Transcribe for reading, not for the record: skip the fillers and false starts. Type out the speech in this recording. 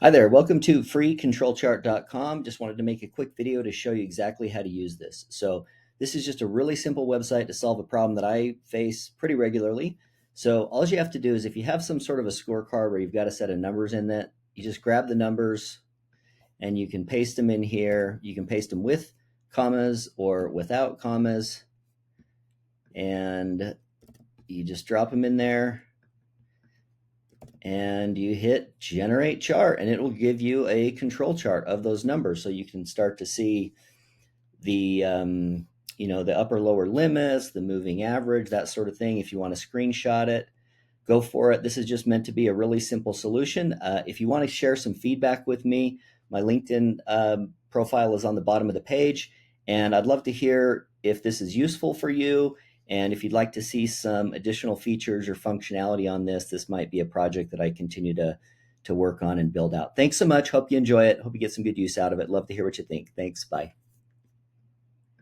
Hi there, welcome to freecontrolchart.com. Just wanted to make a quick video to show you exactly how to use this. So this is just a really simple website to solve a problem that I face pretty regularly. So all you have to do is if you have some sort of a scorecard where you've got a set of numbers in that, you just grab the numbers and you can paste them in here. You can paste them with commas or without commas, and you just drop them in there and you hit generate chart and it will give you a control chart of those numbers, so you can start to see the the upper lower limits, the moving average, that sort of thing. If you want to screenshot it, go for it. This is just meant to be a really simple solution. If you want to share some feedback with me, my LinkedIn profile is on the bottom of the page, and I'd love to hear if this is useful for you. And if you'd like to see some additional features or functionality on this might be a project that I continue to work on and build out. Thanks so much. Hope you enjoy it. Hope you get some good use out of it. Love to hear what you think. Thanks. Bye.